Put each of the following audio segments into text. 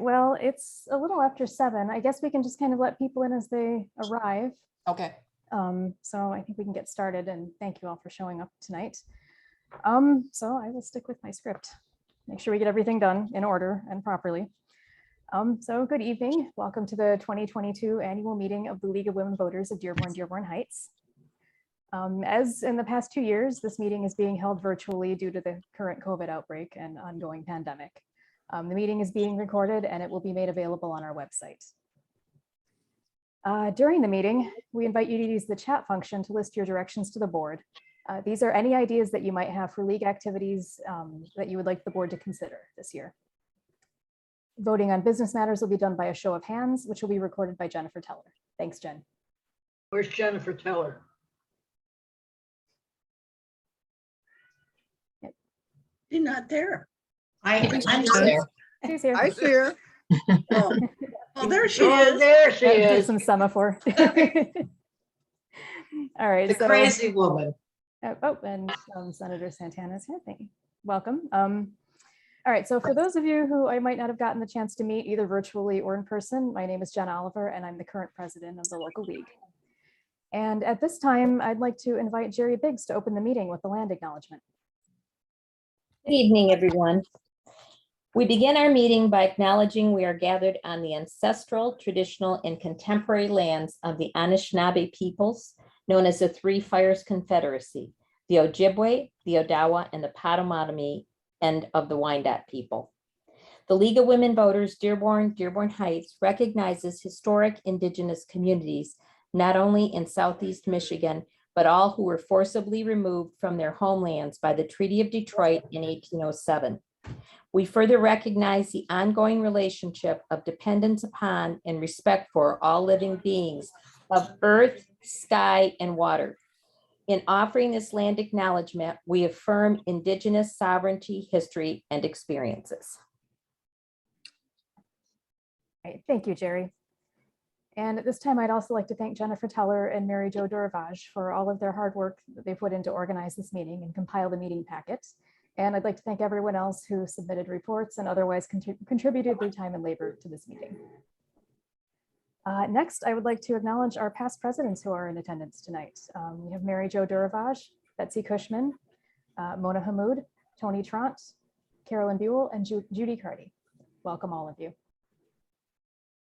well, it's a little after 7. I guess we can just kind of let people in as they arrive. Okay. So I think we can get started, and thank you all for showing up tonight. So I will stick with my script. Make sure we get everything done in order and properly. So good evening. Welcome to the 2022 annual meeting of the League of Women Voters of Dearborn Heights. As in the past 2 years, this meeting is being held virtually due to the current COVID outbreak and ongoing pandemic. The meeting is being recorded and it will be made available on our website. During the meeting, we invite you to use the chat function to list your directions to the board. These are any ideas that you might have for league activities that you would like the board to consider this year. Voting on business matters will be done by a show of hands, which will be recorded by Jennifer Teller. Thanks, Jen. Where's Jennifer Teller? She's not there. I'm She's there. She's here. I see her. Oh, well, there she Oh, is. there she Do is. some semaphore. All right. The crazy woman. And Senator Santana's here. Thank you. Welcome. All right. So for those of you who I might not have gotten the chance to meet either virtually or in person, my name is Jen Oliver and I'm the current president of the local league. And at this time, I'd like to invite Jerry Biggs to open the meeting with the land acknowledgement. Good evening, everyone. We begin our meeting by acknowledging we are gathered on the ancestral, traditional, and contemporary lands of the Anishinaabe peoples, known as the Three Fires Confederacy, the Ojibwe, the Odawa, and the Potawatomi, and of the Wyandot people. The League of Women Voters Dearborn Heights recognizes historic Indigenous communities, not only in Southeast Michigan, but all who were forcibly removed from their homelands by the Treaty of Detroit in 1807. We further recognize the ongoing relationship of dependence upon and respect for all living beings of earth, sky, and water. In offering this land acknowledgement, we affirm Indigenous sovereignty, history, and experiences. All right, thank you, Jerry. And at this time, I'd also like to thank Jennifer Teller and Mary Jo Doravage for all of their hard work that they put in to organize this meeting and compile the meeting packet. And I'd like to thank everyone else who submitted reports and otherwise contributed their time and labor to this meeting. Next, I would like to acknowledge our past presidents who are in attendance tonight. We have Mary Jo Doravage, Betsy Cushman, Mona Hamoud, Tony Trant, Carolyn Buell, and Judy Carty. Welcome, all of you.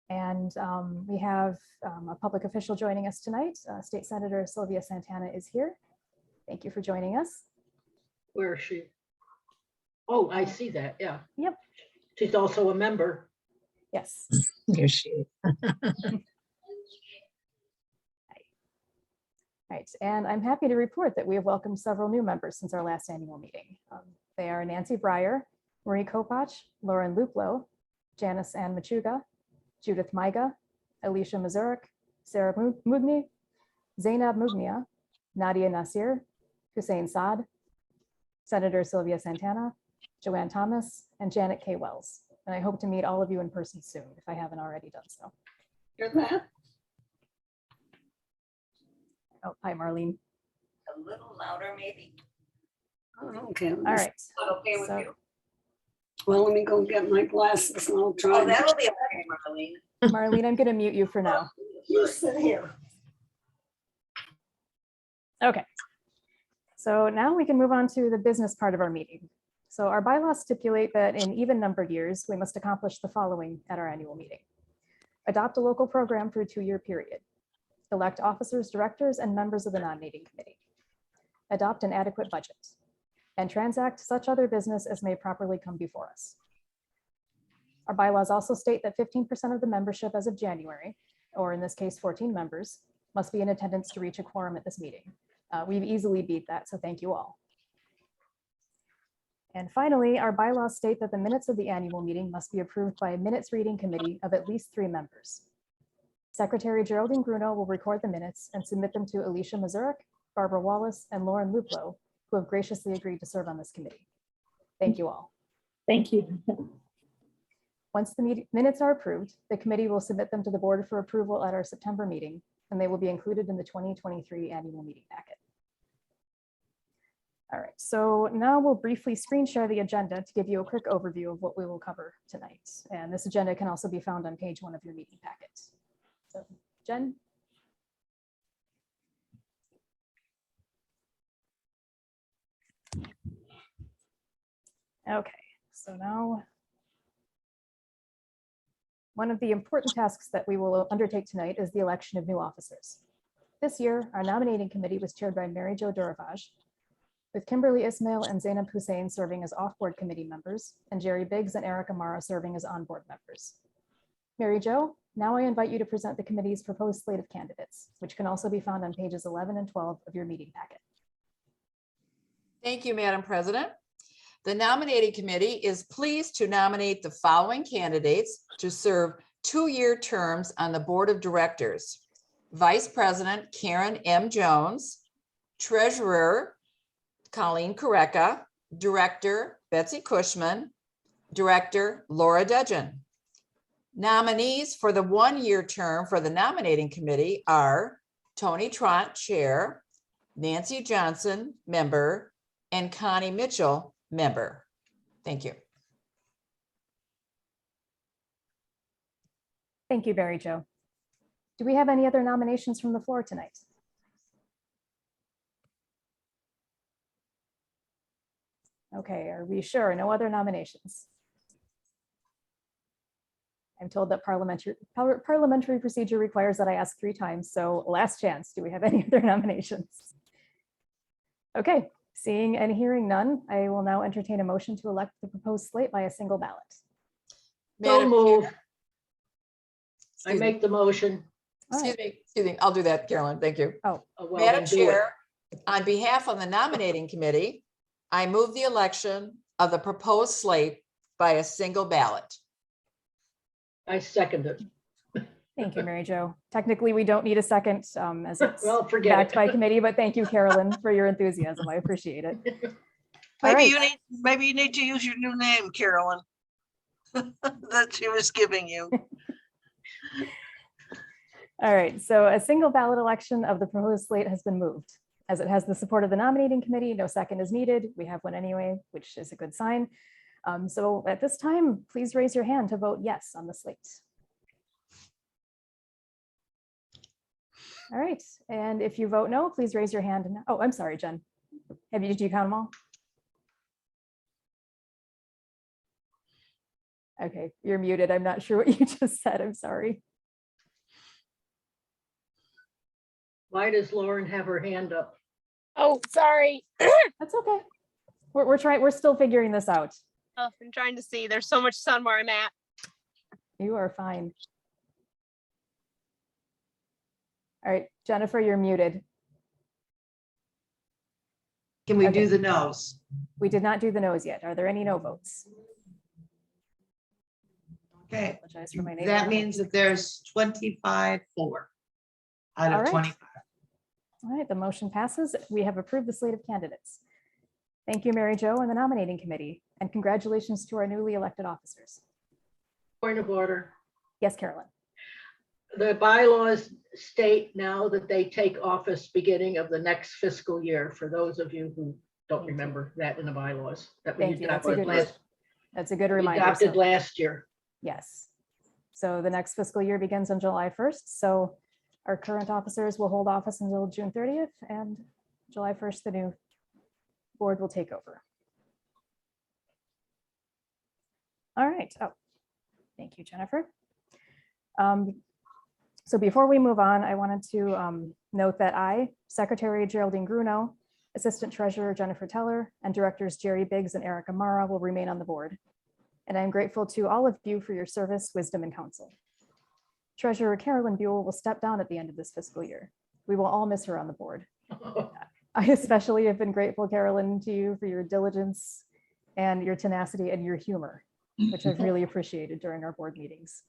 And we have a public official joining us tonight. State Senator Sylvia Santana is here. Thank you for joining us. Where is she? Oh, I see that. Yeah. Yep. She's also a member. Yes. There she is. Right. And I'm happy to report that we have welcomed several new members since our last annual meeting. They are Nancy Breyer, Marie Kopach, Lauren Luplo, Janice Ann Machuga, Judith Maiga, Alicia Mazurik, Sarah Mugni, Zainab Mugnia, Nadia Nasir, Hussein Saad, Senator Sylvia Santana, Joanne Thomas, and Janet K. Wells. And I hope to meet all of you in person soon if I haven't already done so. Hear that? Oh, hi, Marlene. A little louder, maybe. Oh, okay. All right. Okay with So- you? Well, let me go get my glasses and I'll try. Oh, that'll be okay, Marlene. Marlene, I'm going to mute you for now. You sit here. Okay. So now we can move on to the business part of our meeting. So our bylaws stipulate that in even numbered years, we must accomplish the following at our annual meeting. Adopt a local program for a 2-year period. Elect officers, directors, and members of the non-meeting committee. Adopt an adequate budget. And transact such other business as may properly come before us. Our bylaws also state that 15% of the membership as of January, or in this case, 14 members, must be in attendance to reach a quorum at this meeting. We've easily beat that, so thank you all. And finally, our bylaws state that the minutes of the annual meeting must be approved by a minutes reading committee of at least 3 members. Secretary Geraldine Bruno will record the minutes and submit them to Alicia Mazurik, Barbara Wallace, and Lauren Luplo, who have graciously agreed to serve on this committee. Thank you all. Thank you. Once the minutes are approved, the committee will submit them to the board for approval at our September meeting, and they will be included in the 2023 annual meeting packet. All right, so now we'll briefly screen share the agenda to give you a quick overview of what we will cover tonight. And this agenda can also be found on page 1 of your meeting packet. So, Jen? Okay, so now one of the important tasks that we will undertake tonight is the election of new officers. This year, our nominating committee was chaired by Mary Jo Duravage, with Kimberly Ismail and Zainab Hussein serving as off-board committee members, and Jerry Biggs and Eric Amara serving as on-board members. Mary Jo, now I invite you to present the committee's proposed slate of candidates, which can also be found on pages 11 and 12 of your meeting packet. Thank you, Madam President. The nominating committee is pleased to nominate the following candidates to serve 2-year terms on the Board of Directors. Vice President Karen M. Jones, Treasurer Colleen Correca, Director Betsy Cushman, Director Laura Dudgeon. Nominees for the 1-year term for the nominating committee are Tony Trott, Chair, Nancy Johnson, Member, and Connie Mitchell, Member. Thank you. Thank you, Mary Jo. Do we have any other nominations from the floor tonight? Okay, are we sure? No other nominations? I'm told that parliamentary procedure requires that I ask 3 times, so last chance. Do we have any other nominations? Okay, seeing and hearing none, I will now entertain a motion to elect the proposed slate by a single ballot. So Madam move. Chair- I Excuse me. make the motion. All right. Excuse me. I'll do that, Carolyn. Thank you. Oh, well, Madam then do it. Chair, on behalf of the nominating committee, I move the election of the proposed slate by a single ballot. I second it. Thank you, Mary Jo. Technically, we don't need a second as it's Well, forget backed it. by committee, but thank you, Carolyn, for your enthusiasm. I appreciate it. All Maybe right. you need to use your new name, Carolyn. That she was giving you. All right, so a single ballot election of the proposed slate has been moved. As it has the support of the nominating committee, no second is needed. We have one anyway, which is a good sign. So at this time, please raise your hand to vote yes on the slate. All right, and if you vote no, please raise your hand. Oh, I'm sorry, Jen. Did you count them all? Okay, you're muted. I'm not sure what you just said. I'm sorry. Why does Lauren have her hand up? Oh, sorry. That's okay. We're still figuring this out. Oh, I'm trying to see. There's so much sun where I'm at. You are fine. All right, Jennifer, you're muted. Can we Okay. do the no's? We did not do the no's yet. Are there any no votes? Okay, Apologize for my neighbor. that means that there's 25 for out All of right. 25. All right, the motion passes. We have approved the slate of candidates. Thank you, Mary Jo and the nominating committee, and congratulations to our newly elected officers. Point of order. Yes, Carolyn. The bylaws state now that they take office beginning of the next fiscal year, for those of you who don't remember that in the bylaws. That we Thank you. That's a adopted good, last- that's a good we reminder. adopted So- last year. Yes. So the next fiscal year begins on July 1st. So our current officers will hold office until June 30th, and July 1st, the new board will take over. All right. Oh, thank you, Jennifer. So before we move on, I wanted to note that I, Secretary Geraldine Gruno, Assistant Treasurer Jennifer Teller, and Directors Jerry Biggs and Eric Amara will remain on the board. And I'm grateful to all of you for your service, wisdom, and counsel. Treasurer Carolyn Buell will step down at the end of this fiscal year. We will all miss her on the board. I especially have been grateful, Carolyn, to you for your diligence and your tenacity and your humor, which I've really appreciated during our board meetings.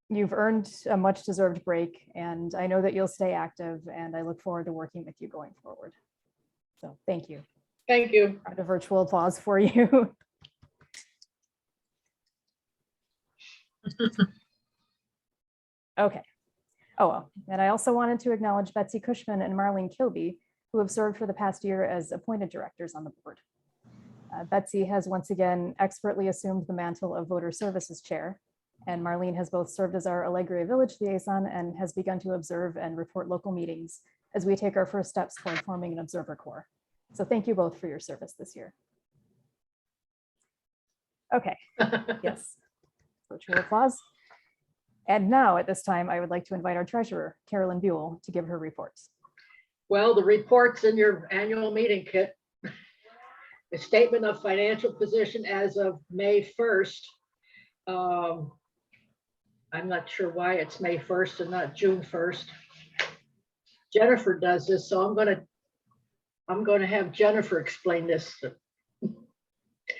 You've earned a much deserved break, and I know that you'll stay active, and I look forward to working with you going forward. So thank you. Thank you. Round of virtual applause for you. Okay. Oh, well, and I also wanted to acknowledge Betsy Cushman and Marlene Kilby, who have served for the past year as appointed directors on the board. Betsy has once again expertly assumed the mantle of voter services chair, and Marlene has both served as our Allegria Village liaison and has begun to observe and report local meetings as we take our first steps toward forming an observer corps. So thank you both for your service this year. Okay, yes, virtual applause. And now at this time, I would like to invite our treasurer, Carolyn Buell, to give her reports. Well, the report's in your annual meeting kit. A statement of financial position as of May 1st. I'm not sure why it's May 1st and not June 1st. Jennifer does this, so I'm gonna have Jennifer explain this.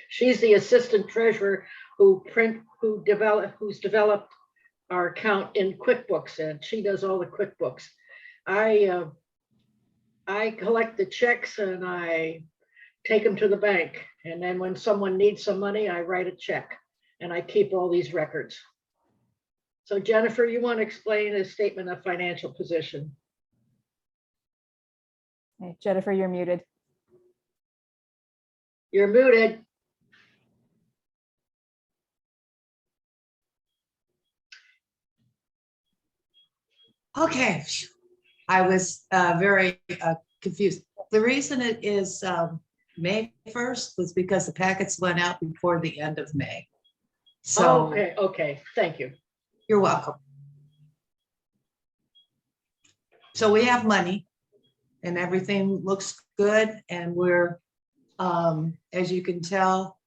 She's the assistant treasurer who's developed our account in QuickBooks, and she does all the QuickBooks. I collect the checks and I take them to the bank. And then when someone needs some money, I write a check and I keep all these records. So Jennifer, you want to explain a statement of financial position? Hey, Jennifer, you're muted. You're muted. Okay, I was very confused. The reason it is May 1st was because the packets went out before the end of May. So Okay, thank you. you're welcome. So we have money and everything looks good, and we're, as you can tell,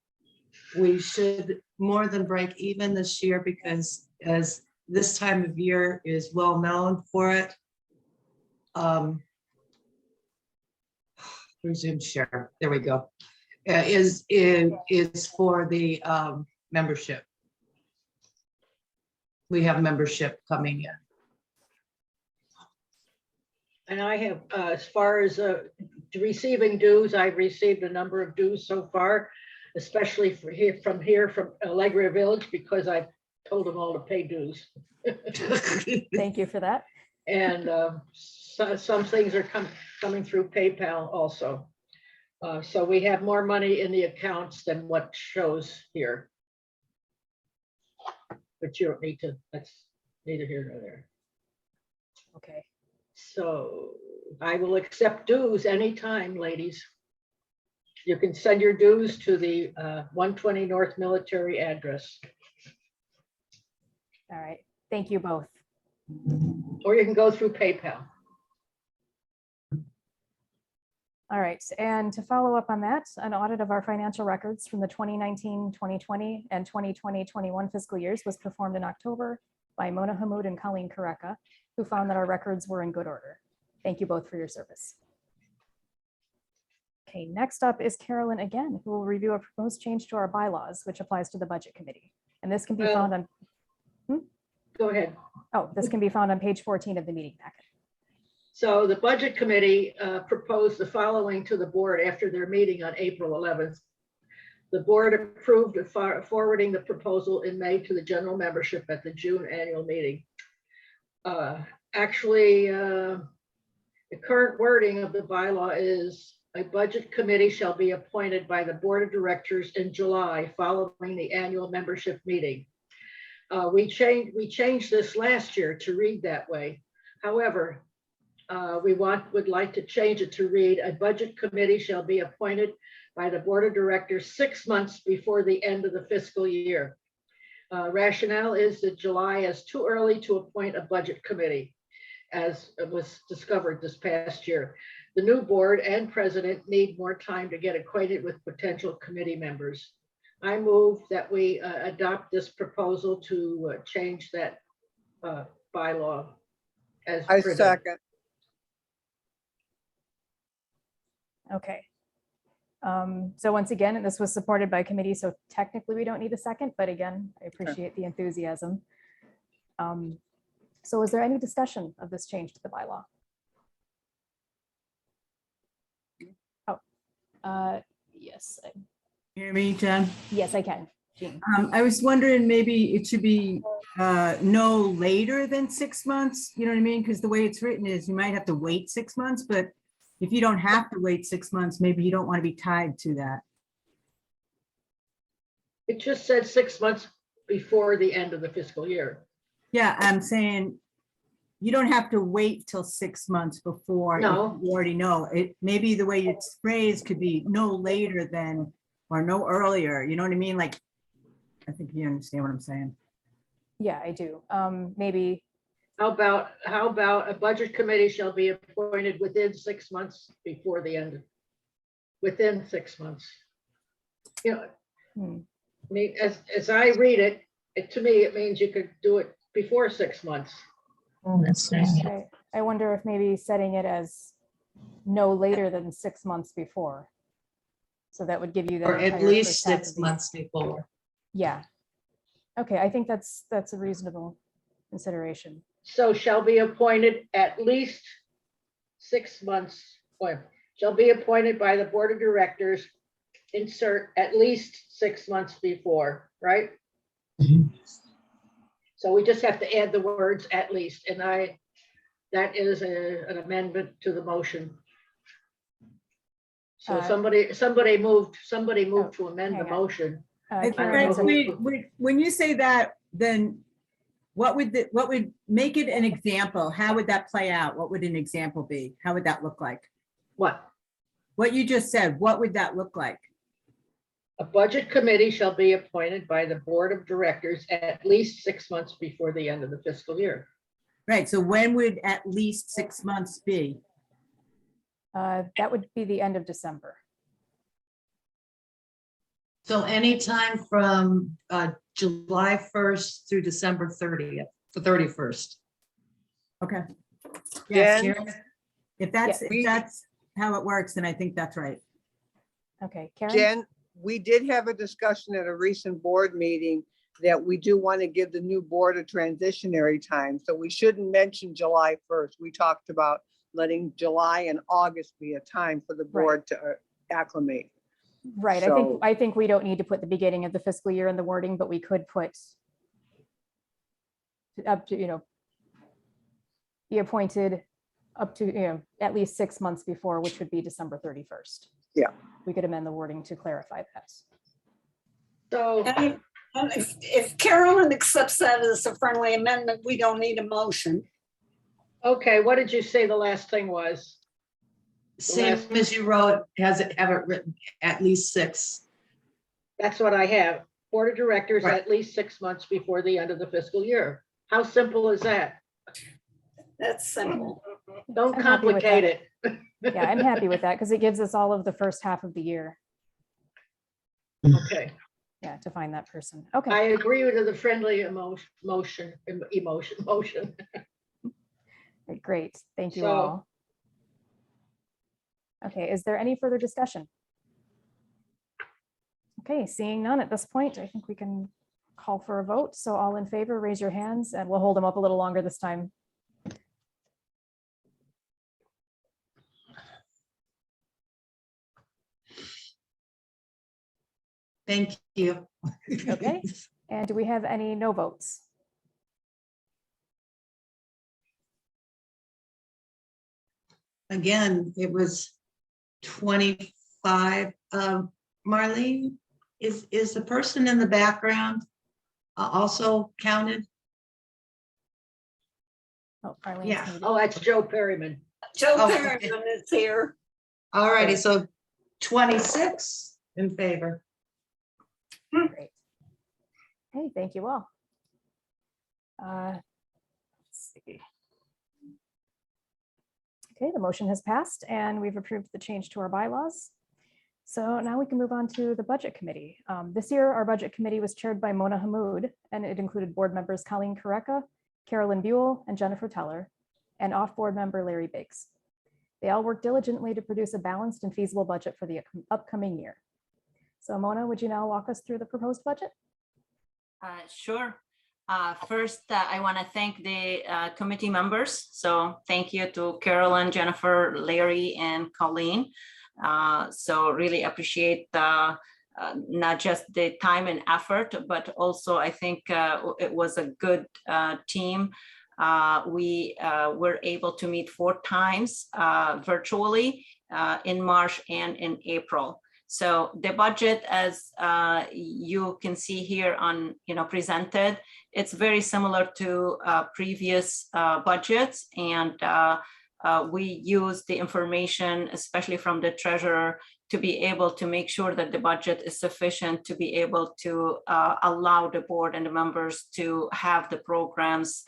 we should more than break even this year, because as this time of year is well known for it. Resume share, there we go. Is for the membership. We have membership coming in. And I have, as far as receiving dues, I've received a number of dues so far, especially from Allegria Village, because I've told them all to pay dues. Thank you for that. And some things are coming through PayPal also. So we have more money in the accounts than what shows here. But you don't need to, that's neither here nor there. Okay. So I will accept dues anytime, ladies. You can send your dues to the 120 North Military address. All right. Thank you both. Or you can go through PayPal. All right, and to follow up on that, an audit of our financial records from the 2019, 2020, and 2020-21 fiscal years was performed in October by Mona Hamoud and Colleen Kareka, who found that our records were in good order. Thank you both for your service. Okay, next up is Carolyn again, who will review a proposed change to our bylaws, which applies to the Budget Committee. And this can be found on, Go ahead. oh, this can be found on page 14 of the meeting packet. So the Budget Committee proposed the following to the board after their meeting on April 11th. The board approved of forwarding the proposal in May to the general membership at the June annual meeting. Actually, the current wording of the bylaw is a Budget Committee shall be appointed by the Board of Directors in July following the annual membership meeting. We changed this last year to read that way. However, we would like to change it to read, a Budget Committee shall be appointed by the Board of Directors 6 months before the end of the fiscal year. Rationale is that July is too early to appoint a Budget Committee, as was discovered this past year. The new board and president need more time to get acquainted with potential committee members. I move that we adopt this proposal to change that bylaw as I printed. second. Okay. So once again, and this was supported by committee, so technically we don't need a second, but again, I appreciate the enthusiasm. So is there any discussion of this change to the bylaw? Oh, yes. Hear me, Jen? Yes, I can. Jean. I was wondering, maybe it should be no later than 6 months, you know what I mean? Because the way it's written is you might have to wait 6 months, but if you don't have to wait 6 months, maybe you don't want to be tied to that. It just said 6 months before the end of the fiscal year. Yeah, I'm saying you don't have to wait till 6 months before. If No. you already know it. Maybe the way it's phrased could be no later than, or no earlier. You know what I mean? Like, I think you understand what I'm saying. Yeah, I do. Maybe, How about a budget committee shall be appointed within 6 months before the end, within 6 months? You know, hmm, I mean, as I read it, to me, it means you could do it before 6 months. I wonder if maybe setting it as no later than 6 months before. So that would give you that. Or at entire least first half of 6 the year. months before. Yeah. Okay, I think that's a reasonable consideration. So shall be appointed at least 6 months, or shall be appointed by the board of directors, insert at least 6 months before, right? So we just have to add the words at least, and that is an amendment to the motion. So Uh, somebody moved to amend the hang on. motion. I Karen think has a- when you say that, then what would make it an example? How would that play out? What would an example be? How would that look like? What? What you just said, what would that look like? A budget committee shall be appointed by the board of directors at least 6 months before the end of the fiscal year. Right, so when would at least 6 months be? That would be the end of December. So anytime from July 1st through December 30th, the 31st. Okay. Yes, Jen? Karen? if that's how it works, then I think that's right. Okay, Karen? Jen, we did have a discussion at a recent board meeting that we do want to give the new board a transitionary time. So we shouldn't mention July 1st. We talked about letting July and August be a time for the board to acclimate. Right, So- I think we don't need to put the beginning of the fiscal year in the wording, but we could put up to, be appointed up to, at least 6 months before, which would be December 31st. Yeah. We could amend the wording to clarify that. So And if Carolyn accepts that as a friendly amendment, we don't need a motion. okay, what did you say the last thing was? Same as you wrote, have it written at least 6. That's what I have. Board of directors Right. at least 6 months before the end of the fiscal year. How simple is that? That's simple. Don't I'm happy with complicate that. it. Yeah, I'm happy with that because it gives us all of the first half of the year, Okay, yeah, to find that person. Okay, I agree with the friendly motion. great. Thank you So- all. Okay, is there any further discussion? Okay, seeing none at this point, I think we can call for a vote. So all in favor, raise your hands and we'll hold them up a little longer this time. Thank you. Okay. And do we have any no votes? Again, it was 25. Marlene, is the person in the background also counted? Oh, Arlene's Yeah. muted. Oh, that's Joe Perryman. Joe Oh, Perryman is here. All righty, so 26 in favor. Great. Hey, thank you all. Let's see. Okay, the motion has passed and we've approved the change to our bylaws. So now we can move on to the budget committee. This year, our budget committee was chaired by Mona Hamoud, and it included board members Colleen Kareka, Carolyn Buell, and Jennifer Teller, and off-board member Larry Biggs. They all worked diligently to produce a balanced and feasible budget for the upcoming year. So Mona, would you now walk us through the proposed budget? Sure. First, I want to thank the committee members. So thank you to Carolyn, Jennifer, Larry, and Colleen. So really appreciate not just the time and effort, but also I think it was a good team We were able to meet 4 times virtually in March and in April. So the budget, as you can see here on, presented, it's very similar to previous budgets, and we use the information, especially from the treasurer, to be able to make sure that the budget is sufficient to be able to allow the board and the members to have the programs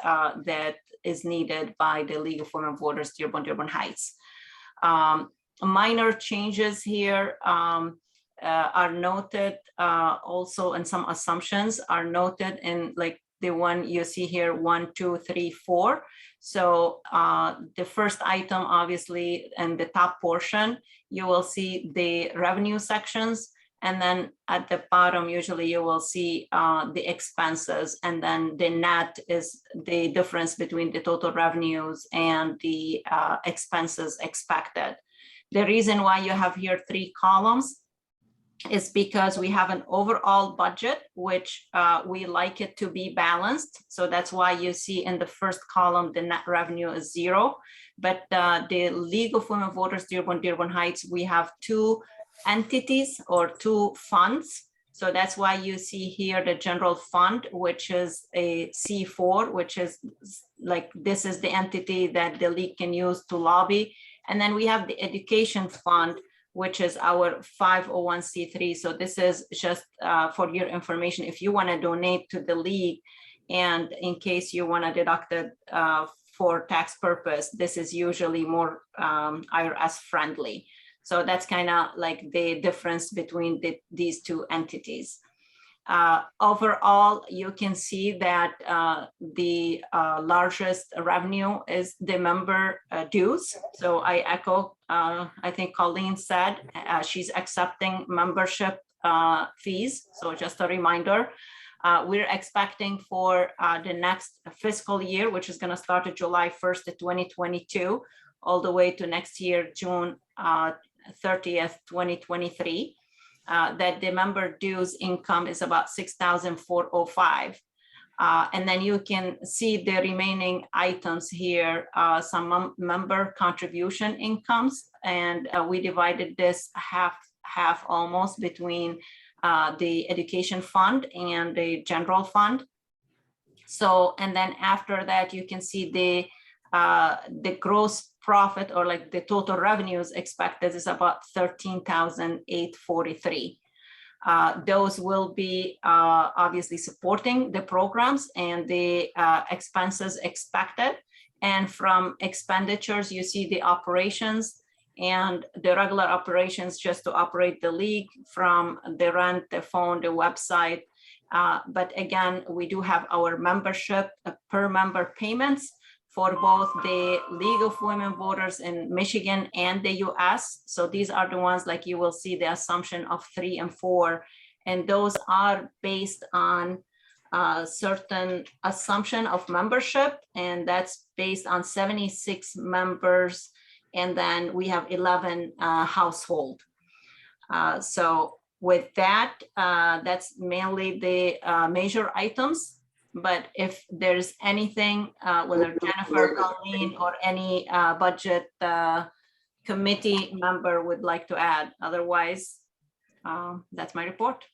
that is needed by the League of Women Voters Dearborn Heights. Minor changes here are noted also, and some assumptions are noted in like the one you see here, 1, 2, 3, 4. So the first item, obviously, in the top portion, you will see the revenue sections. And then at the bottom, usually you will see the expenses. And then the net is the difference between the total revenues and the expenses expected. The reason why you have here 3 columns is because we have an overall budget, which we like it to be balanced. So that's why you see in the first column, the net revenue is 0. But the League of Women Voters Dearborn Heights, we have 2 entities or 2 funds. So that's why you see here the general fund, which is a C4, which is like, this is the entity that the league can use to lobby. And then we have the education fund, which is our 501c3. So this is just for your information. If you want to donate to the league, and in case you want to deduct it for tax purpose, this is usually more IRS friendly. So that's kind of like the difference between these 2 entities. Overall, you can see that the largest revenue is the member dues. So I echo, I think Colleen said, she's accepting membership fees. So just a reminder, we're expecting for the next fiscal year, which is going to start at July 1st, 2022, all the way to next year, June 30th, 2023. That the member dues income is about $6,405. And then you can see the remaining items here, some member contribution incomes, and we divided this half almost between the education fund and the general fund. So, and then after that, you can see the gross profit, or like the total revenues expected, is about $13,843. Those will be obviously supporting the programs and the expenses expected. And from expenditures, you see the operations and the regular operations just to operate the league, from the rent, the phone, the website. But again, we do have our membership per member payments for both the League of Women Voters in Michigan and the US. So these are the ones, like you will see the assumption of 3 and 4. And those are based on a certain assumption of membership. And that's based on 76 members. And then we have 11 household. So with that, that's mainly the major items. But if there's anything, whether Jennifer, Colleen, or any budget committee member would like to add, otherwise, that's my report.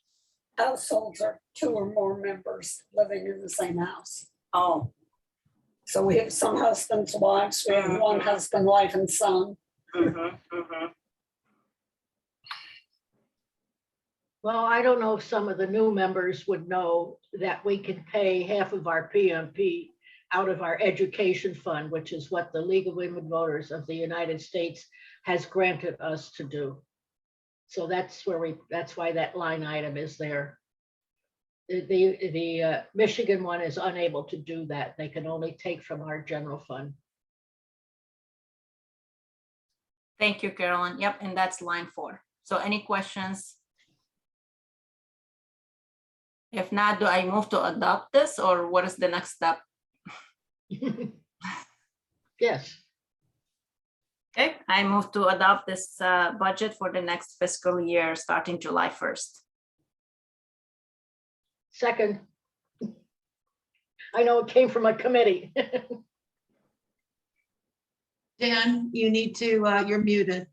Households are 2 or more members living in the same house. Oh. So we have some husbands, wives, we have 1 husband, wife, and son. Well, I don't know if some of the new members would know that we can pay half of our PMP out of our education fund, which is what the League of Women Voters of the United States has granted us to do. So that's why that line item is there. The Michigan one is unable to do that. They can only take from our general fund. Thank you, Carolyn. Yep, and that's line 4. So any questions? If not, do I move to adopt this, or what is the next step? Yes. Okay, I move to adopt this budget for the next fiscal year starting July 1st. Second. I know it came from a committee. Dan, you need to, you're muted.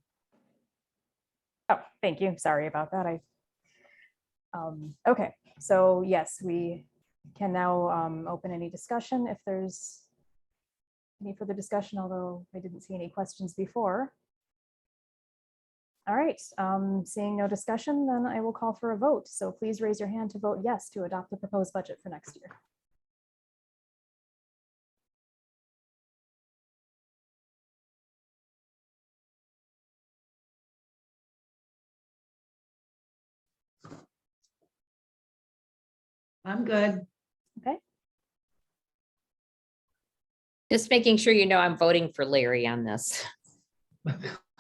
Oh, thank you. Sorry about that. Okay, so yes, we can now open any discussion if there's any further discussion, although I didn't see any questions before. All right, seeing no discussion, then I will call for a vote. So please raise your hand to vote yes to adopt the proposed budget for next year. I'm good. Okay, Just making sure you know I'm voting for Larry on this.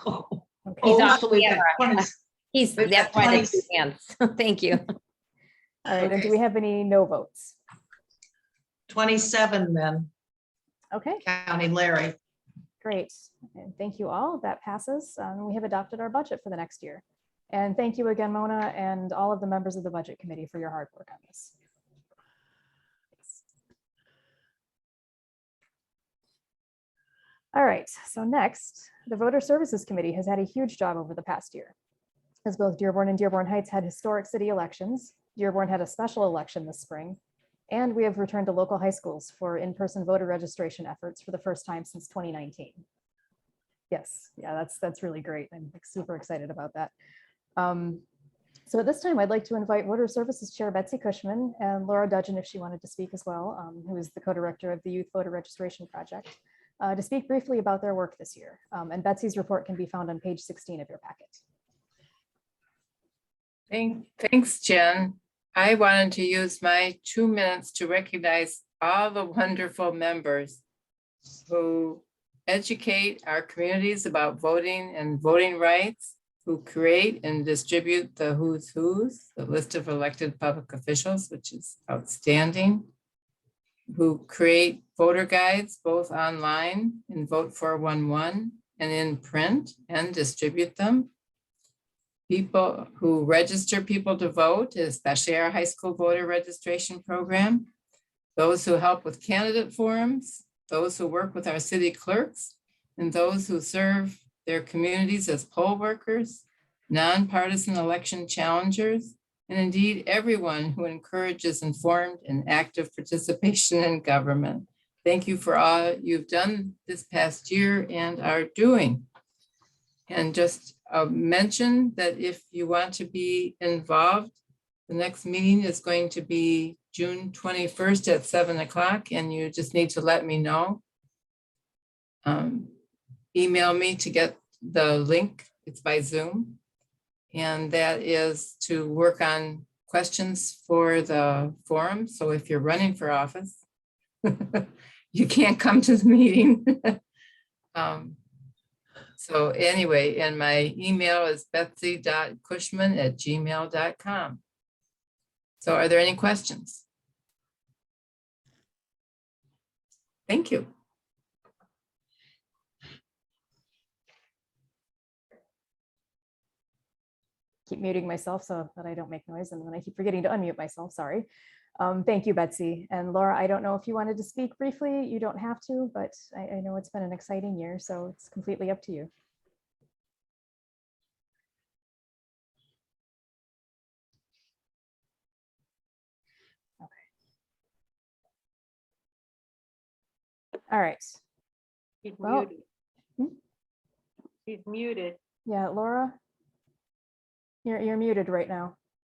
Oh, okay. He's off so we got camera. 20. He's, We've that's got why 20. there's two hands. Thank you. All right, and Okay. do we have any no votes? 27 then, Okay, counting Larry. great. And thank you all. That passes. We have adopted our budget for the next year. And thank you again, Mona, and all of the members of the Budget Committee for your hard work on this. All right, so next, the Voter Services Committee has had a huge job over the past year. As both Dearborn and Dearborn Heights had historic city elections, Dearborn had a special election this spring, and we have returned to local high schools for in-person voter registration efforts for the first time since 2019. Yes, yeah, that's really great. I'm super excited about that. So at this time, I'd like to invite Voter Services Chair Betsy Cushman and Laura Dudgeon, if she wanted to speak as well, who is the co-director of the Youth Voter Registration Project, to speak briefly about their work this year. And Betsy's report can be found on page 16 of your packet. Thanks, Jen. I wanted to use my 2 minutes to recognize all the wonderful members who educate our communities about voting and voting rights, who create and distribute the who's who's, the list of elected public officials, which is outstanding, who create voter guides both online in Vote 411 and in print and distribute them. People who register people to vote, especially our high school voter registration program. Those who help with candidate forums, those who work with our city clerks, and those who serve their communities as poll workers, nonpartisan election challengers, and indeed everyone who encourages informed and active participation in government. Thank you for all you've done this past year and are doing. And just mention that if you want to be involved, the next meeting is going to be June 21st at 7 o'clock, and you just need to let me know. Email me to get the link. It's by Zoom. And that is to work on questions for the forum. So if you're running for office, you can't come to the meeting. So anyway, and my email is betsy.cushman@gmail.com. So are there any questions? Thank you. Keep muting myself so that I don't make noise, and then I keep forgetting to unmute myself, sorry. Thank you, Betsy. And Laura, I don't know if you wanted to speak briefly. You don't have to, but I know it's been an exciting year, so it's completely up to you. Okay. All right. She's Well, muted. She's muted. Yeah, Laura, you're muted right now.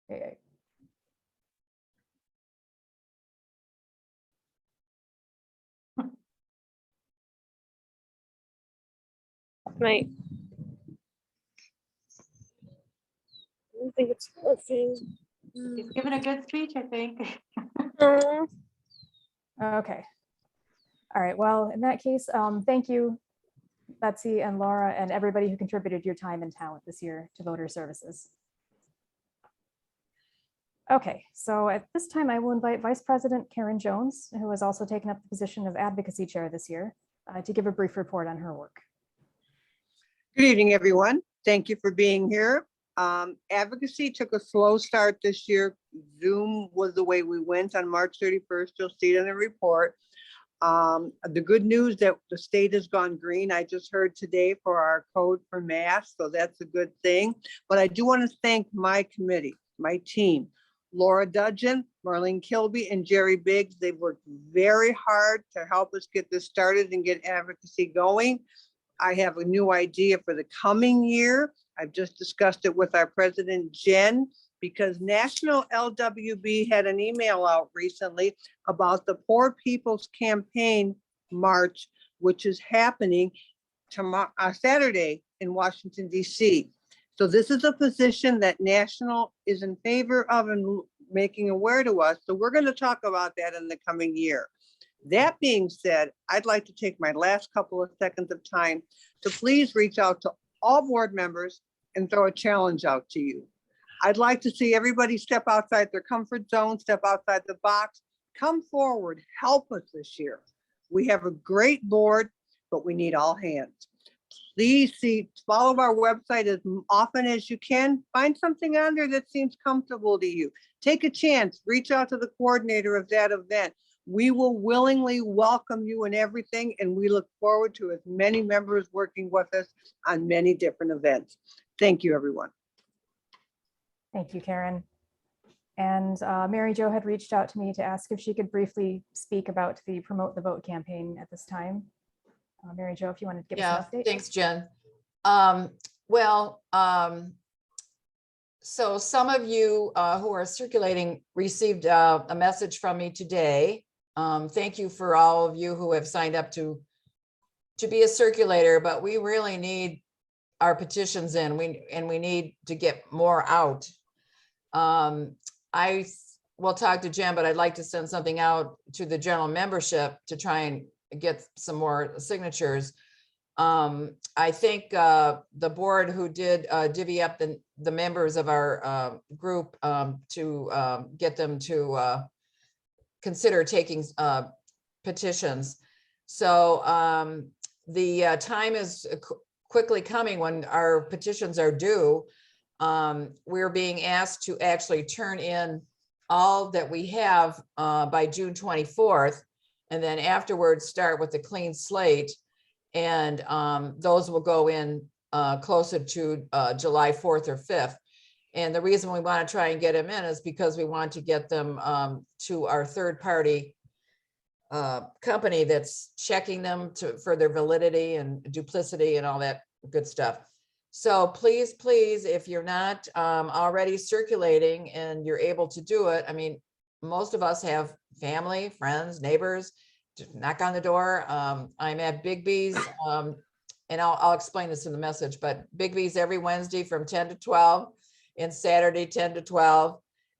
Okay. Right. I don't think it's working. She's given a good speech, I think. Okay. All right. Well, in that case, thank you, Betsy and Laura, and everybody who contributed your time and talent this year to voter services. Okay, so at this time, I will invite Vice President Karen Jones, who has also taken up the position of Advocacy Chair this year, to give a brief report on her work. Good evening, everyone. Thank you for being here. Advocacy took a slow start this year. Zoom was the way we went on March 31st. You'll see it in the report. The good news that the state has gone green, I just heard today for our code for masks, so that's a good thing. But I do want to thank my committee, my team, Laura Dudgeon, Marlene Kilby, and Jerry Biggs. They've worked very hard to help us get this started and get advocacy going. I have a new idea for the coming year. I've just discussed it with our president, Jen, because National LWB had an email out recently about the Poor People's Campaign March, which is happening tomorrow, Saturday in Washington, DC. So this is a position that National is in favor of and making aware to us. So we're going to talk about that in the coming year. That being said, I'd like to take my last couple of seconds of time to please reach out to all board members and throw a challenge out to you. I'd like to see everybody step outside their comfort zone, step outside the box, come forward, help us this year. We have a great board, but we need all hands. Please follow our website as often as you can. Find something on there that seems comfortable to you. Take a chance, reach out to the coordinator of that event. We will willingly welcome you and everything, and we look forward to as many members working with us on many different events. Thank you, everyone. Thank you, Karen. And Mary Jo had reached out to me to ask if she could briefly speak about the Promote the Vote campaign at this time. Mary Jo, if you wanted to give us an update. Thanks, Jen. So some of you who are circulating received a message from me today. Thank you for all of you who have signed up to be a circulator, but we really need our petitions in. We need to get more out. I will talk to Jen, but I'd like to send something out to the general membership to try and get some more signatures. I think the board who did divvy up the members of our group to get them to consider taking petitions. So the time is quickly coming when our petitions are due. We're being asked to actually turn in all that we have by June 24th, and then afterwards start with a clean slate. And those will go in closer to July 4th or 5th. And the reason we want to try and get them in is because we want to get them to our third party company that's checking them for their validity and duplicity and all that good stuff. So please, if you're not already circulating and you're able to do it, I mean, most of us have family, friends, neighbors, just knock on the door. I'm at Big B's, and I'll explain this in the message, but Big B's every Wednesday from 10 to 12 and Saturday 10 to 12.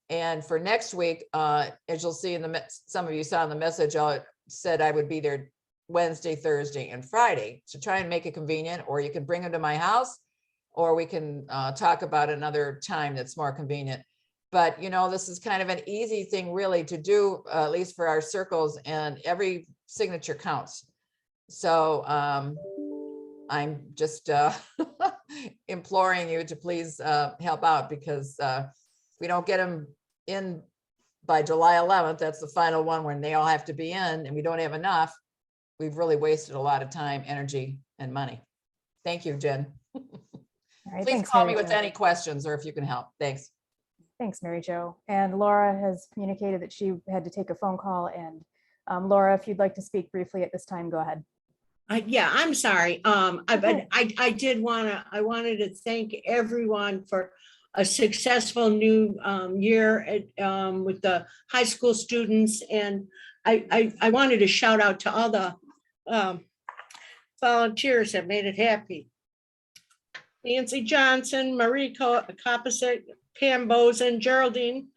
And for next week, as you'll see in some of you saw in the message, I said I would be there Wednesday, Thursday, and Friday. So try and make it convenient, or you can bring them to my house, or we can talk about another time that's more convenient. But you know, this is kind of an easy thing really to do, at least for our circles, and every signature counts. So I'm just imploring you to please help out, because if we don't get them in by July 11th, that's the final one when they all have to be in, and we don't have enough, we've really wasted a lot of time, energy, and money. Thank you, Jen. All right, Please thanks, call Mary me with Jo. any questions, or if you can help. Thanks. Thanks, Mary Jo. And Laura has communicated that she had to take a phone call. And Laura, if you'd like to speak briefly at this time, go ahead. Yeah, I'm sorry. Okay. I wanted to thank everyone for a successful new year with the high school students. And I wanted to shout out to all the volunteers that made it happy. Nancy Johnson, Marie Copposite, Pam Bozen, Geraldine,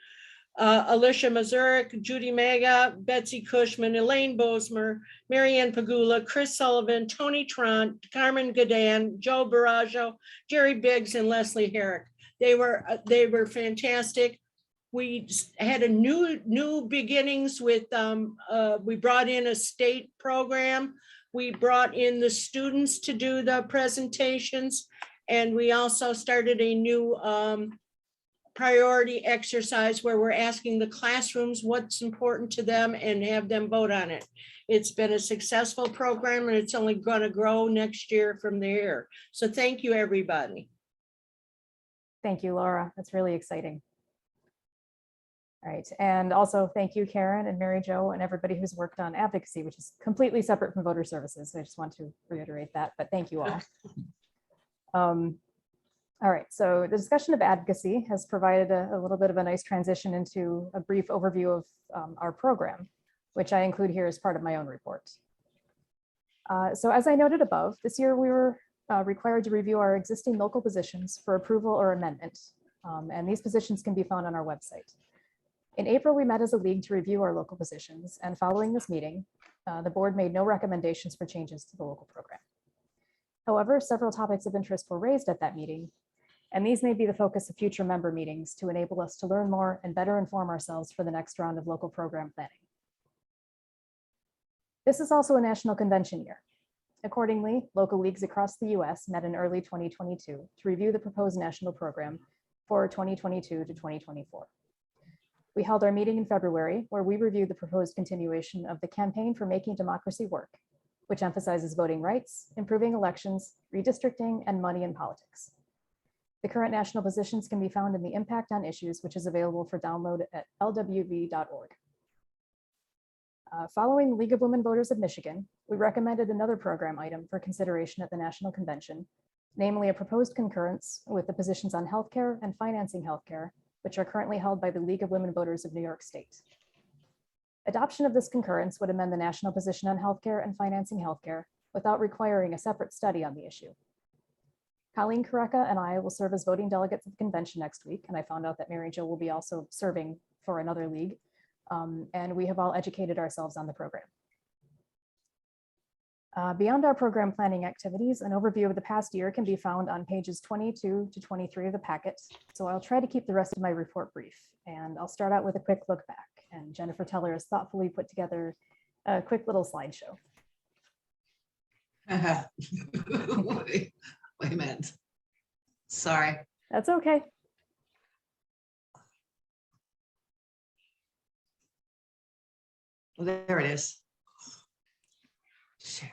Alicia Mazurik, Judy Maga, Betsy Cushman, Elaine Bosmer, Marianne Pagula, Chris Sullivan, Tony Trant, Carmen Gadan, Joe Barajo, Jerry Biggs, and Leslie Herrick. They were fantastic. We had a new beginnings with we brought in a state program. We brought in the students to do the presentations, And we also started a new priority exercise where we're asking the classrooms what's important to them and have them vote on it. It's been a successful program and it's only going to grow next year from there. So thank you, everybody. Thank you, Laura. That's really exciting. All right, and also thank you, Karen and Mary Jo, and everybody who's worked on advocacy, which is completely separate from voter services. I just want to reiterate that, but thank you all. All right, so the discussion of advocacy has provided a little bit of a nice transition into a brief overview of our program, which I include here as part of my own report. So as I noted above, this year we were required to review our existing local positions for approval or amendment, and these positions can be found on our website. In April, we met as a league to review our local positions, and following this meeting, the board made no recommendations for changes to the local program. However, several topics of interest were raised at that meeting, and these may be the focus of future member meetings to enable us to learn more and better inform ourselves for the next round of local program planning. This is also a national convention year. Accordingly, local leagues across the US met in early 2022 to review the proposed national program for 2022 to 2024. We held our meeting in February where we reviewed the proposed continuation of the Campaign for Making Democracy Work, which emphasizes voting rights, improving elections, redistricting, and money in politics. The current national positions can be found in the Impact on Issues, which is available for download at LWV.org. Following League of Women Voters of Michigan, we recommended another program item for consideration at the National Convention, namely a proposed concurrence with the positions on healthcare and financing healthcare, which are currently held by the League of Women Voters of New York State. Adoption of this concurrence would amend the national position on healthcare and financing healthcare without requiring a separate study on the issue. Colleen Kareka and I will serve as voting delegates at the convention next week, and I found out that Mary Jo will be also serving for another league, and we have all educated ourselves on the program. Beyond our program planning activities, an overview of the past year can be found on pages 22 to 23 of the packet, so I'll try to keep the rest of my report brief, and I'll start out with a quick look back, and Jennifer Teller has thoughtfully put together a quick little slideshow. Wait a minute. Sorry. That's okay. There it is. Share.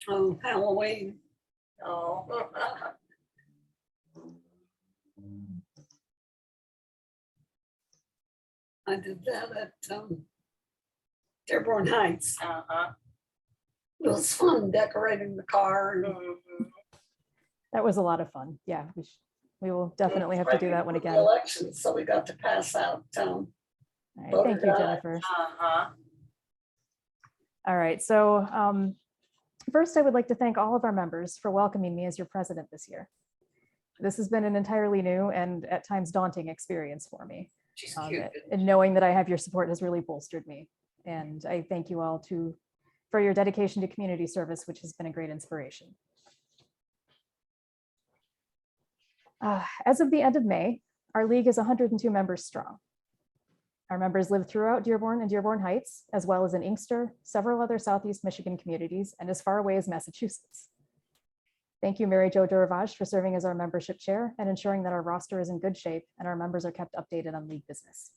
Oh, Halloween. Oh. I did that at Dearborn Heights. It was fun decorating the car. And That was a lot of fun. Yeah, we will definitely have to do that one again. Elections, so we got to pass out. All right, thank you, Jennifer. All right, so first I would like to thank all of our members for welcoming me as your president this year. This has been an entirely new and at times daunting experience for me. And knowing that I have your support has really bolstered me. And I thank you all for your dedication to community service, which has been a great inspiration. As of the end of May, our league is 102 members strong. Our members live throughout Dearborn and Dearborn Heights, as well as in Inkster, several other Southeast Michigan communities, and as far away as Massachusetts. Thank you, Mary Jo Duravage, for serving as our membership chair and ensuring that our roster is in good shape and our members are kept updated on league business.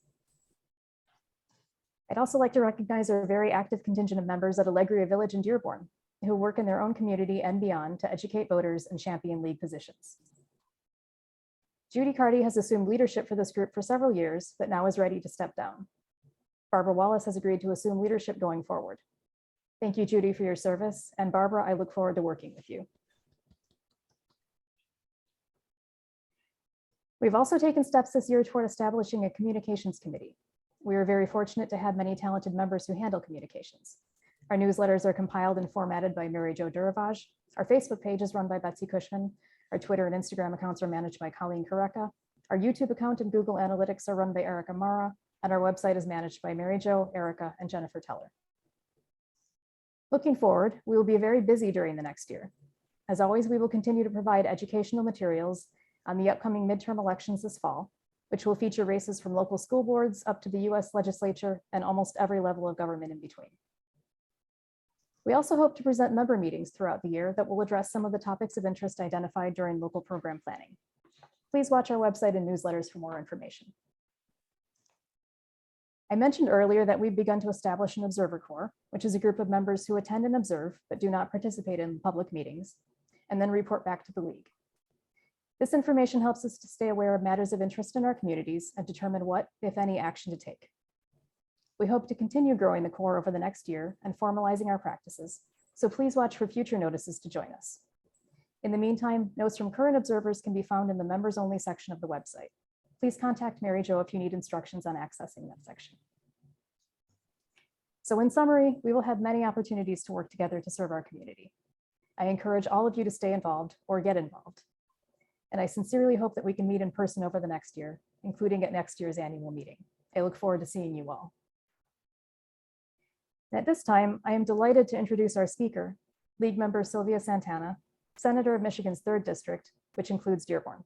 I'd also like to recognize our very active contingent of members at Allegria Village in Dearborn, who work in their own community and beyond to educate voters and champion league positions. Judy Carty has assumed leadership for this group for several years, but now is ready to step down. Barbara Wallace has agreed to assume leadership going forward. Thank you, Judy, for your service, and Barbara, I look forward to working with you. We've also taken steps this year toward establishing a communications committee. We are very fortunate to have many talented members who handle communications. Our newsletters are compiled and formatted by Mary Jo Duravage. Our Facebook page is run by Betsy Cushman. Our Twitter and Instagram accounts are managed by Colleen Kareka. Our YouTube account and Google Analytics are run by Erica Mara, and our website is managed by Mary Jo, Erica, and Jennifer Teller. Looking forward, we will be very busy during the next year. As always, we will continue to provide educational materials on the upcoming midterm elections this fall, which will feature races from local school boards up to the US legislature and almost every level of government in between. We also hope to present member meetings throughout the year that will address some of the topics of interest identified during local program planning. Please watch our website and newsletters for more information. I mentioned earlier that we've begun to establish an observer corps, which is a group of members who attend and observe, but do not participate in public meetings, and then report back to the league. This information helps us to stay aware of matters of interest in our communities and determine what, if any, action to take. We hope to continue growing the corps over the next year and formalizing our practices, so please watch for future notices to join us. In the meantime, notes from current observers can be found in the members only section of the website. Please contact Mary Jo if you need instructions on accessing that section. So in summary, we will have many opportunities to work together to serve our community. I encourage all of you to stay involved or get involved. And I sincerely hope that we can meet in person over the next year, including at next year's annual meeting. I look forward to seeing you all. At this time, I am delighted to introduce our speaker, League member Sylvia Santana, Senator of Michigan's 3rd District, which includes Dearborn.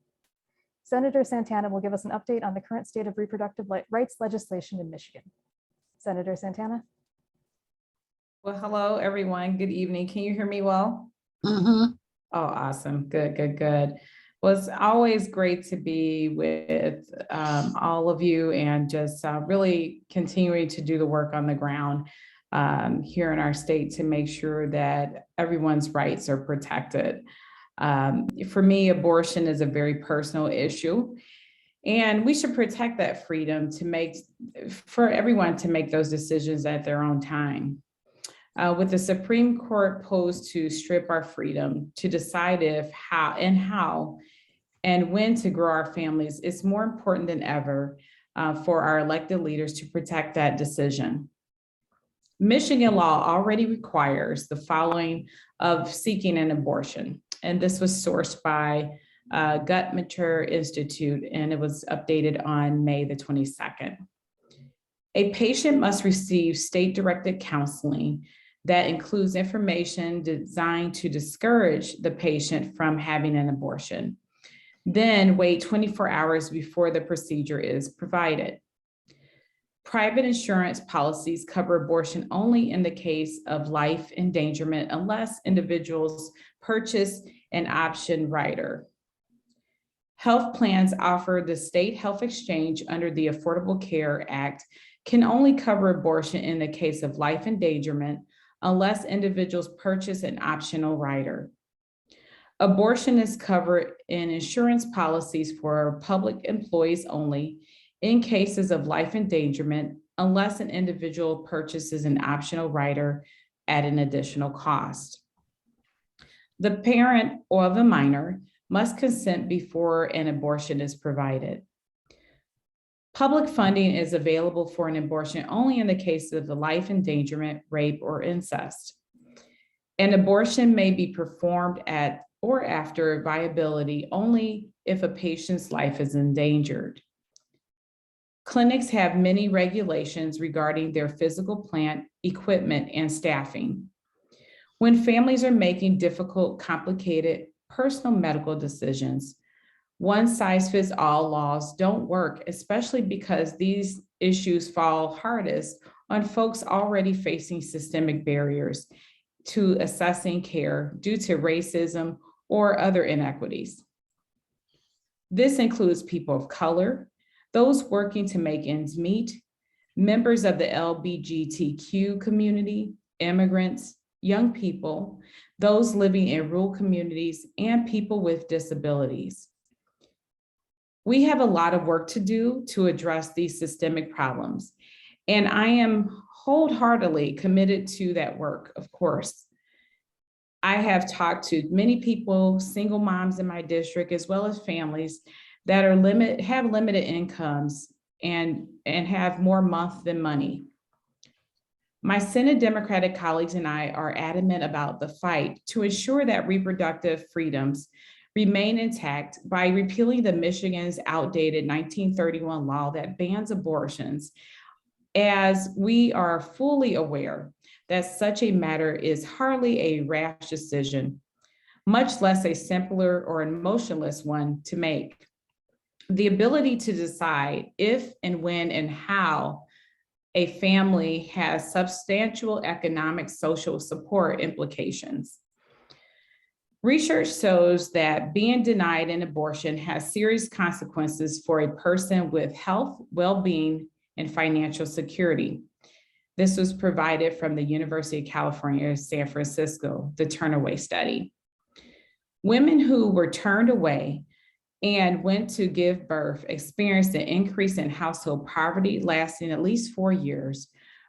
Senator Santana will give us an update on the current state of reproductive rights legislation in Michigan. Senator Santana. Well, hello, everyone. Good evening. Can you hear me well? Mm-hmm. Oh, awesome. Good, good, good. Well, it's always great to be with all of you and just really continuing to do the work on the ground here in our state to make sure that everyone's rights are protected. For me, abortion is a very personal issue, and we should protect that freedom for everyone to make those decisions at their own time. With the Supreme Court posed to strip our freedom to decide if, how, and when to grow our families, it's more important than ever for our elected leaders to protect that decision. Michigan law already requires the following of seeking an abortion, and this was sourced by Guttmacher Institute, and it was updated on May the 22nd. A patient must receive state-directed counseling that includes information designed to discourage the patient from having an abortion. Then wait 24 hours before the procedure is provided. Private insurance policies cover abortion only in the case of life endangerment unless individuals purchase an option rider. Health plans offer the state health exchange under the Affordable Care Act can only cover abortion in the case of life endangerment unless individuals purchase an optional rider. Abortion is covered in insurance policies for public employees only in cases of life endangerment unless an individual purchases an optional rider at an additional cost. The parent or the minor must consent before an abortion is provided. Public funding is available for an abortion only in the case of the life endangerment, rape, or incest. An abortion may be performed at or after viability only if a patient's life is endangered. Clinics have many regulations regarding their physical plant, equipment, and staffing. When families are making difficult, complicated, personal medical decisions, one-size-fits-all laws don't work, especially because these issues fall hardest on folks already facing systemic barriers to accessing care due to racism or other inequities. This includes people of color, those working to make ends meet, members of the LGBTQ community, immigrants, young people, those living in rural communities, and people with disabilities. We have a lot of work to do to address these systemic problems, and I am wholeheartedly committed to that work, of course. I have talked to many people, single moms in my district, as well as families that have limited incomes and have more month than money. My Senate Democratic colleagues and I are adamant about the fight to ensure that reproductive freedoms remain intact by repealing the Michigan's outdated 1931 law that bans abortions, as we are fully aware that such a matter is hardly a rash decision, much less a simpler or emotionless one to make. The ability to decide if and when and how a family has substantial economic, social support implications. Research shows that being denied an abortion has serious consequences for a person with health, well-being, and financial security. This was provided from the University of California, San Francisco, the Turnaway Study. Women who were turned away and went to give birth experienced an increase in household poverty lasting at least 4 years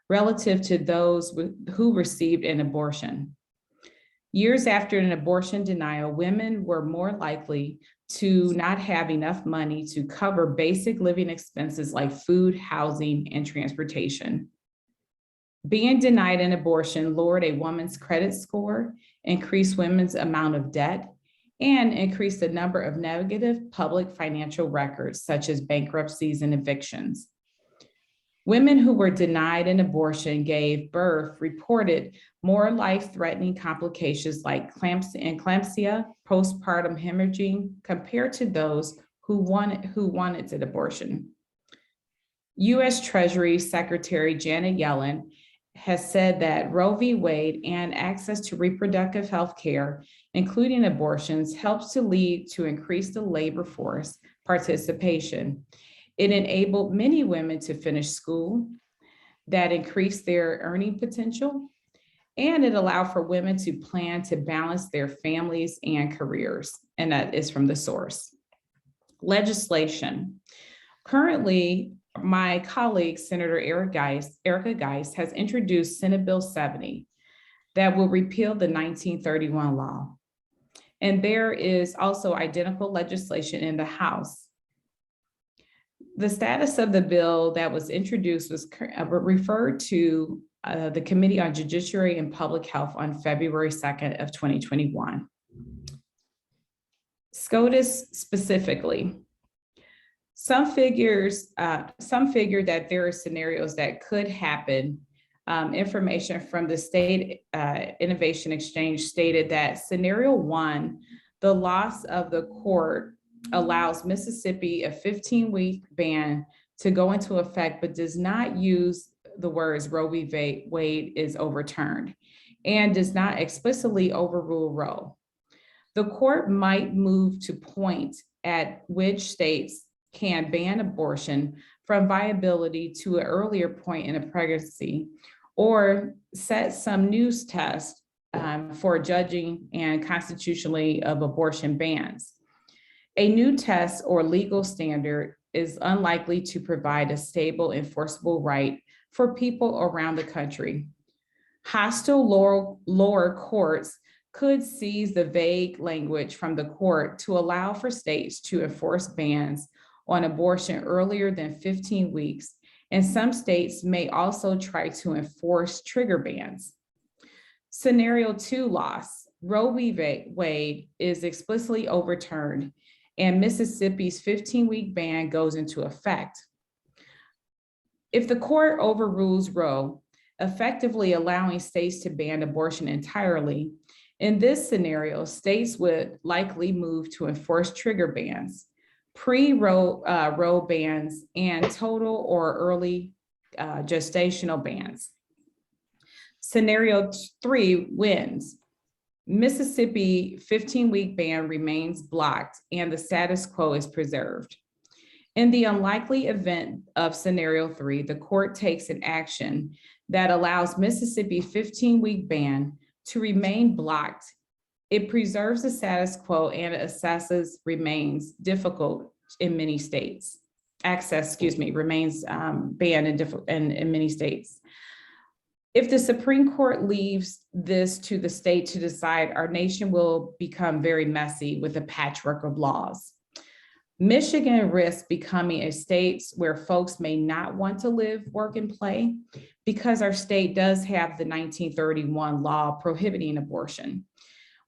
relative to those who received an abortion. Years after an abortion denial, women were more likely to not have enough money to cover basic living expenses like food, housing, and transportation. Being denied an abortion lowered a woman's credit score, increased women's amount of debt, and increased the number of negative public financial records, such as bankruptcies and evictions. Women who were denied an abortion gave birth reported more life-threatening complications like eclampsia, postpartum hemorrhaging, compared to those who wanted an abortion. U.S. Treasury Secretary Janet Yellen has said that Roe v. Wade and access to reproductive health care, including abortions, helps to lead to increased labor force participation. It enabled many women to finish school, that increased their earning potential, and it allowed for women to plan to balance their families and careers, and that is from the source. Legislation. Currently, my colleague, Senator Erica Geis, has introduced Senate Bill 70 that will repeal the 1931 law. And there is also identical legislation in the House. The status of the bill that was introduced was referred to the Committee on Judiciary and Public Health on February 2nd of 2021. SCOTUS specifically. Some figure that there are scenarios that could happen. Information from the State Innovation Exchange stated that scenario 1, the loss of the court allows Mississippi a 15-week ban to go into effect, but does not use the words Roe v. Wade is overturned and does not explicitly overrule Roe. The court might move to point at which states can ban abortion from viability to an earlier point in a pregnancy, or set some new test for judging and constitutionally of abortion bans. A new test or legal standard is unlikely to provide a stable enforceable right for people around the country. Hostile lower courts could seize the vague language from the court to allow for states to enforce bans on abortion earlier than 15 weeks, and some states may also try to enforce trigger bans. Scenario 2 loss. Roe v. Wade is explicitly overturned and Mississippi's 15-week ban goes into effect. If the court overrules Roe, effectively allowing states to ban abortion entirely, in this scenario, states would likely move to enforce trigger bans, pre-Roe bans, and total or early gestational bans. Scenario 3 wins. Mississippi 15-week ban remains blocked and the status quo is preserved. In the unlikely event of scenario 3, the court takes an action that allows Mississippi 15-week ban to remain blocked. It preserves the status quo and assesses remains difficult in many states. Remains banned in many states. If the Supreme Court leaves this to the state to decide, our nation will become very messy with a patchwork of laws. Michigan risks becoming a state where folks may not want to live, work, and play because our state does have the 1931 law prohibiting abortion,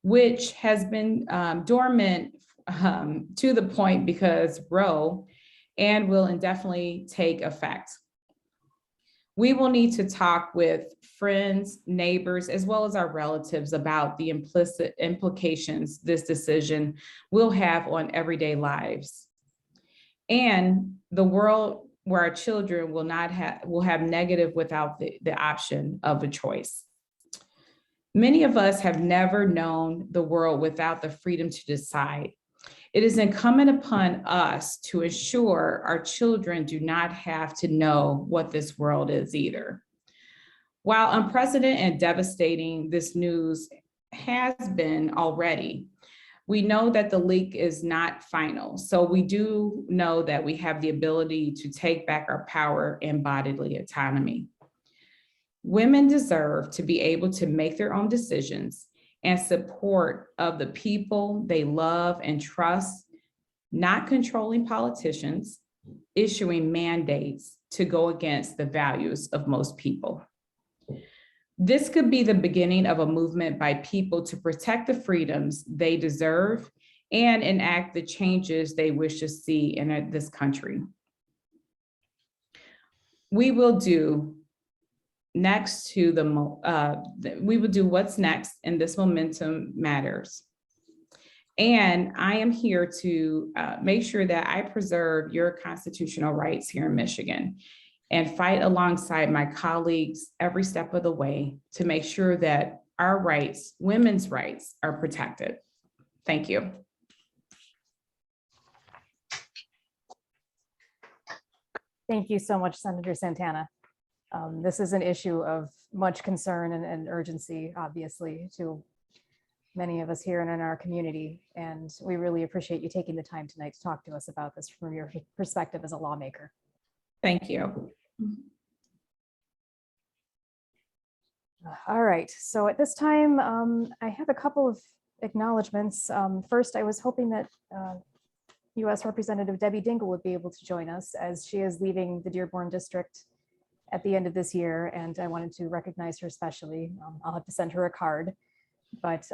which has been dormant to the point because Roe and will indefinitely take effect. We will need to talk with friends, neighbors, as well as our relatives about the implicit implications this decision will have on everyday lives and the world where our children will have negative without the option of a choice. Many of us have never known the world without the freedom to decide. It is incumbent upon us to ensure our children do not have to know what this world is either. While unprecedented and devastating this news has been already, we know that the leak is not final. So we do know that we have the ability to take back our power and bodily autonomy. Women deserve to be able to make their own decisions and support of the people they love and trust, not controlling politicians, issuing mandates to go against the values of most people. This could be the beginning of a movement by people to protect the freedoms they deserve and enact the changes they wish to see in this country. We will do what's next, and this momentum matters. And I am here to make sure that I preserve your constitutional rights here in Michigan and fight alongside my colleagues every step of the way to make sure that our rights, women's rights, are protected. Thank you. Thank you so much, Senator Santana. This is an issue of much concern and urgency, obviously, to many of us here and in our community. And we really appreciate you taking the time tonight to talk to us about this from your perspective as a lawmaker. Thank you. All right, so at this time, I have a couple of acknowledgements. First, I was hoping that U.S. Representative Debbie Dingell would be able to join us as she is leaving the Dearborn District at the end of this year, and I wanted to recognize her especially. I'll have to send her a card, but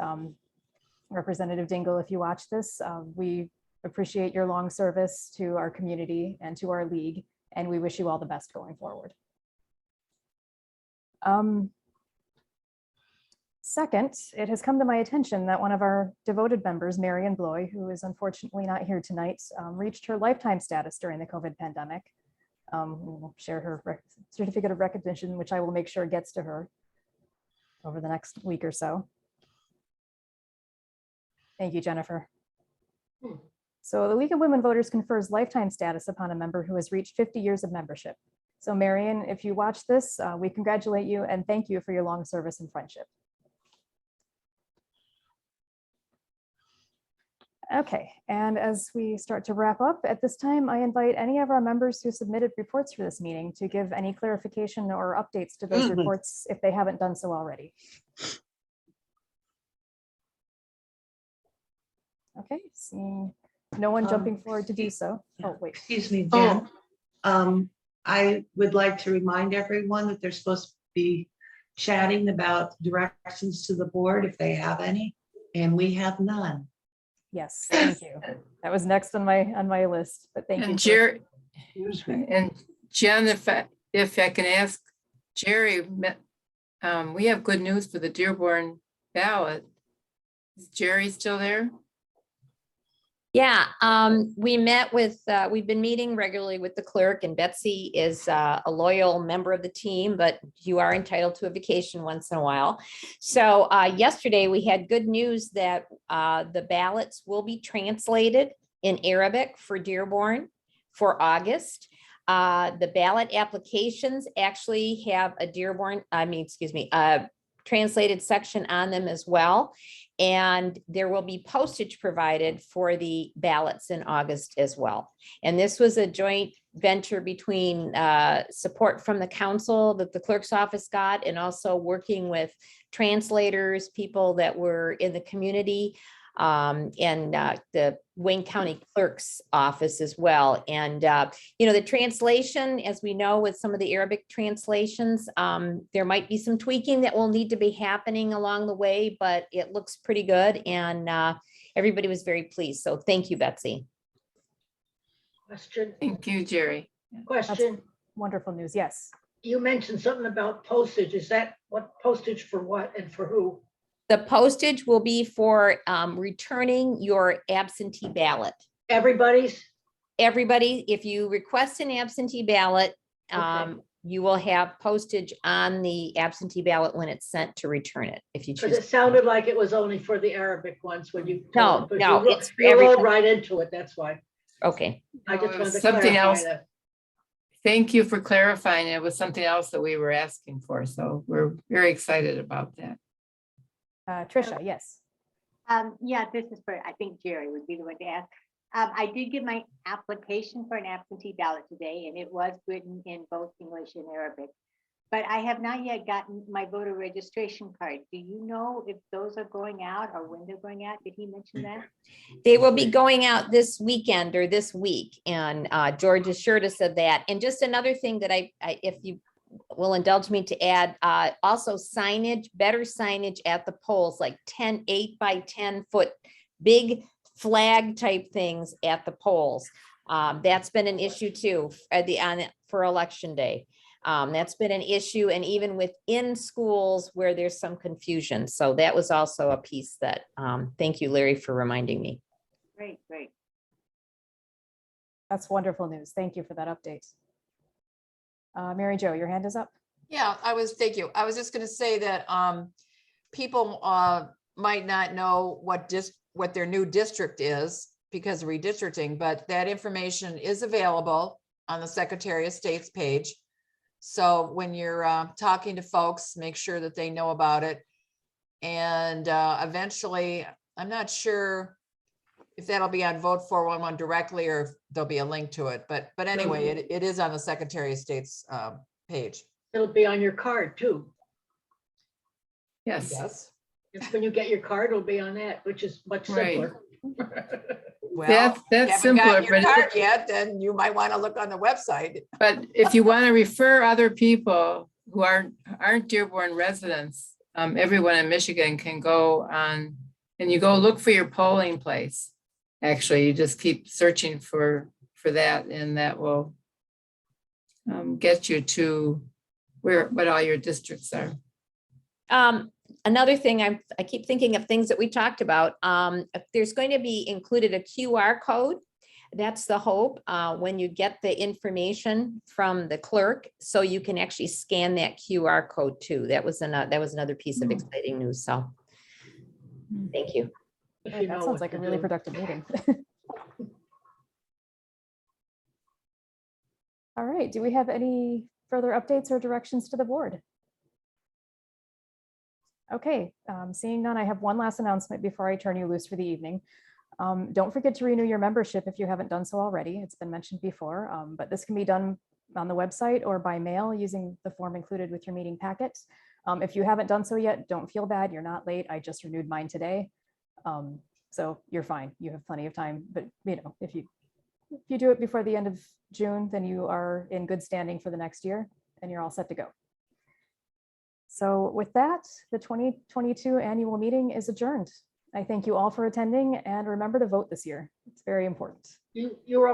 Representative Dingell, if you watch this, we appreciate your long service to our community and to our league, and we wish you all the best going forward. Second, it has come to my attention that one of our devoted members, Marion Bloy, who is unfortunately not here tonight, reached her lifetime status during the COVID pandemic. We'll share her certificate of recognition, which I will make sure gets to her over the next week or so. Thank you, Jennifer. So the League of Women Voters confers lifetime status upon a member who has reached 50 years of membership. So Marion, if you watch this, we congratulate you and thank you for your long service and friendship. Okay, and as we start to wrap up, at this time, I invite any of our members who submitted reports for this meeting to give any clarification or updates to those reports if they haven't done so already. Okay, seeing no one jumping forward to do so. Oh, wait. Excuse me, Jen. I would like to remind everyone that they're supposed to be chatting about directions to the board if they have any, and we have none. Yes, thank you. That was next on my list, but thank you. And Jerry, and Jen, if I can ask Jerry, we have good news for the Dearborn ballot. Is Jerry still there? Yeah, we met with, we've been meeting regularly with the clerk, and Betsy is a loyal member of the team, but you are entitled to a vacation once in a while. So yesterday we had good news that the ballots will be translated in Arabic for Dearborn for August. The ballot applications actually have a Dearborn, a translated section on them as well. And there will be postage provided for the ballots in August as well. And this was a joint venture between support from the council that the clerk's office got, and also working with translators, people that were in the community. and the Wayne County Clerk's office as well. And, you know, the translation, as we know, with some of the Arabic translations, there might be some tweaking that will need to be happening along the way, but it looks pretty good. And everybody was very pleased. So thank you, Betsy. Question, Thank you, Jerry. question. Wonderful news. Yes. You mentioned something about postage. Is that what postage for what and for who? The postage will be for returning your absentee ballot. Everybody's? Everybody, if you request an absentee ballot, Okay. you will have postage on the absentee ballot when it's sent to return it, if you Because choose. it sounded like it was only for the Arabic ones when you. No, told it, but no, you ro- it's for You rolled everybody. right into it, that's why. Okay, I No, just it wanted was to something clarify else. that. Thank you for clarifying. It was something else that we were asking for. So we're very excited about that. Trisha, yes. Yeah, this is for, I think Jerry would be the one to ask. I did get my application for an absentee ballot today, and it was written in both English and Arabic. But I have not yet gotten my voter registration card. Do you know if those are going out or when they're going out? Did he mention that? they will be going out this weekend or this week, and George assured us of that. And just another thing that I if you will indulge me to add, also signage, better signage at the polls, like 8 by 10 foot, big flag type things at the polls. That's been an issue too for election day. That's been an issue, and even within schools where there's some confusion. So that was also a piece that, thank you, Larry, for reminding me. Great, great. That's wonderful news. Thank you for that update. Mary Jo, your hand is up. Yeah, thank you. I was just gonna say that people might not know what their new district is because of redistricting, but that information is available on the Secretary of State's page. So when you're talking to folks, make sure that they know about it. And eventually, I'm not sure if that'll be on Vote 411 directly or if there'll be a link to it. But anyway, it is on the Secretary of State's page. It'll be on your card too. Yes. Yes. When you get your card, it'll be on that, which is much Right. simpler. Well, That's if you haven't simpler, gotten your but card yet, then you might want to look on the website. but if you want to refer other people who aren't Dearborn residents, everyone in Michigan can go on and you go look for your polling place. Actually, you just keep searching for that, and that will get you to what all your districts are. Another thing, I keep thinking of things that we talked about. If there's going to be included a QR code. That's the hope, when you get the information from the clerk, so you can actually scan that QR code too. That was another piece of exciting news. So thank you. If Right, you that know sounds what like to a really do. productive meeting. All right, do we have any further updates or directions to the board? Okay, seeing none, I have one last announcement before I turn you loose for the evening. Don't forget to renew your membership if you haven't done so already. It's been mentioned before, but this can be done on the website or by mail using the form included with your meeting packet. If you haven't done so yet, don't feel bad. You're not late. I just renewed mine today. So you're fine. You have plenty of time, but you know, if you do it before the end of June, then you are in good standing for the next year and you're all set to go. So with that, the 2022 annual meeting is adjourned. I thank you all for attending, and remember to vote this year. It's very important. You were